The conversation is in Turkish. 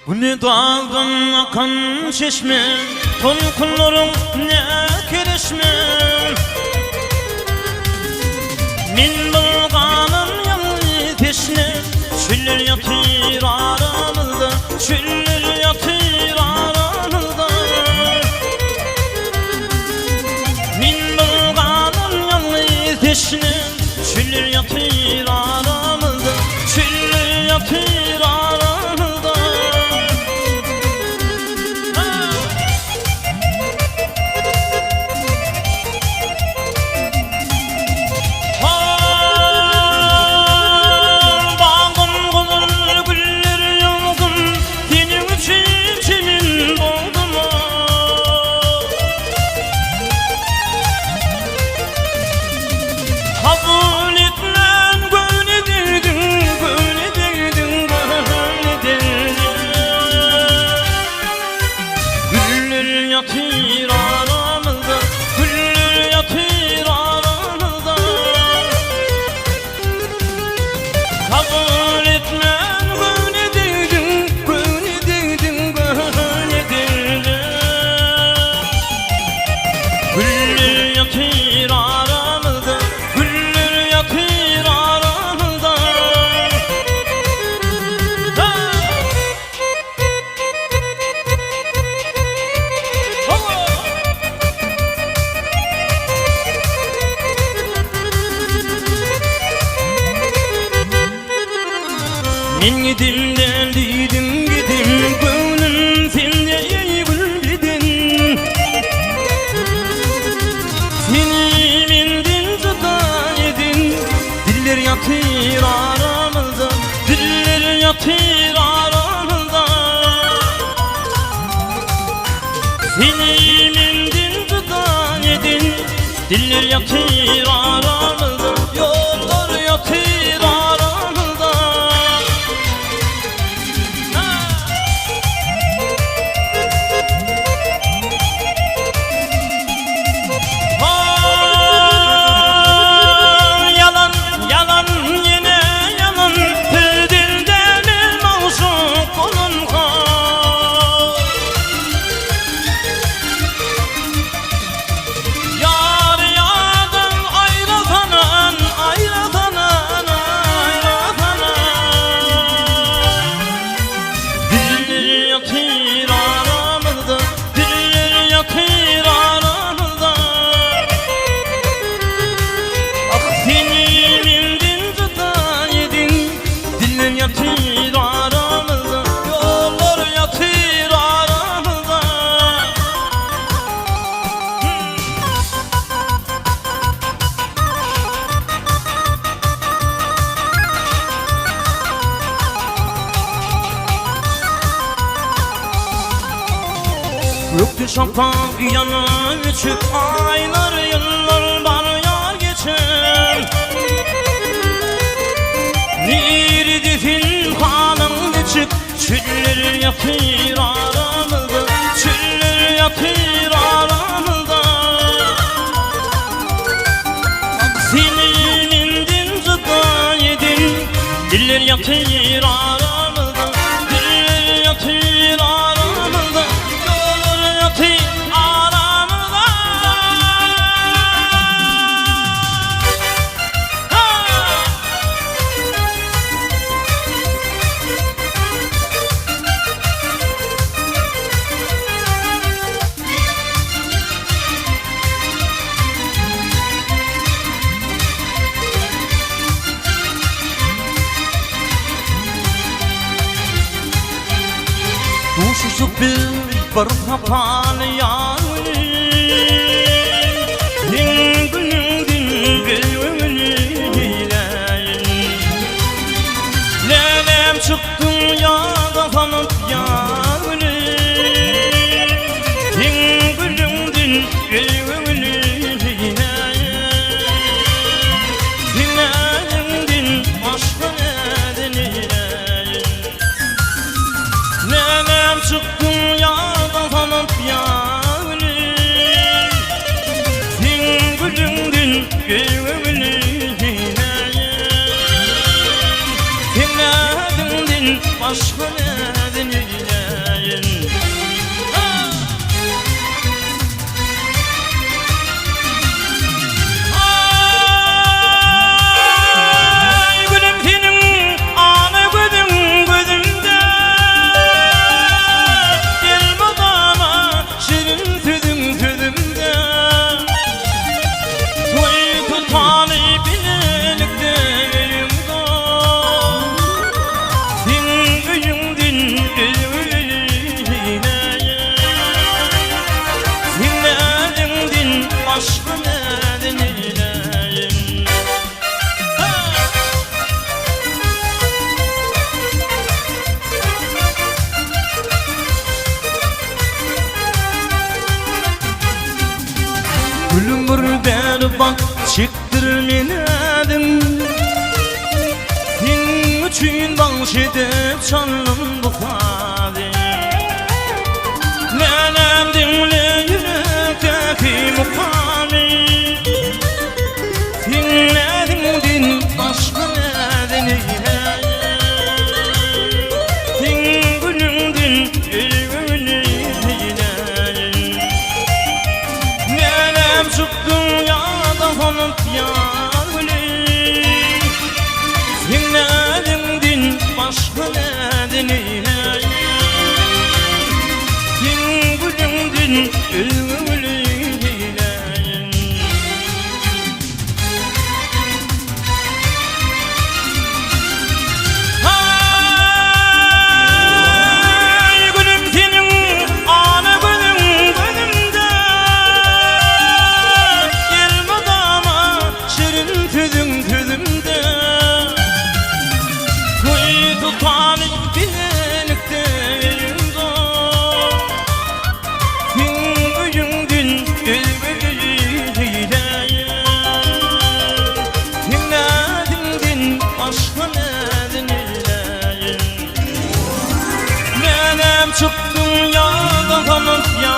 Bu ne dağdan akan çeşme, tolkunların ne kerişme. Min bulganım yanı teşne, çüller yatır aramızda, çüller yatır aramızda. Min bulganım yanı teşne, çüller yatır aramızda, çüller yatır aramızda. Kabul etmem, böyle derdin, böyle derdin, böyle derdin. Güller yatır aramızda, güller yatır aramızda. Kabul etmem, böyle derdin, böyle derdin, böyle derdin. Güller yatır aramızda, men gidim derdidim gidim, gönlüm sende bildin. Seni mendin tuta edin, diller yatır aramızda, diller yatır aramızda. Seni mendin tuta edin, diller yatır aramızda, yollar yatır aramızda. Gökte şafak yanar çık, aylar yıllar var yar geçer. Nirdi fil kanımda çık, çüller yatır aramızda, çüller yatır aramızda. Seni mendin tuta yedin, diller yatır aramızda, diller yatır aramızda. Duşuşup bir hapan yanı, din günün din gülüyle. Lelem çıktım ya da kanıp yanı, din günün din gülüyle. Dinledim din başka nedeniyle. Lelem çıktım ya da kanıp yanı, din gülün din gülüyle. Dinledim din başka nedeniyle. çektirmedim. Senin üçün bağış edip canım bu fadi. Nenem dinle yürekteki mukami. Dinledin başka neden eyle. Din gülündün gülgülü eyle. Nenem çıktın ya da hanıp yar gülü. Dinledin başka neden eyle. Din gülündün gülgülü eyle. Çıktım ya da tanıp ya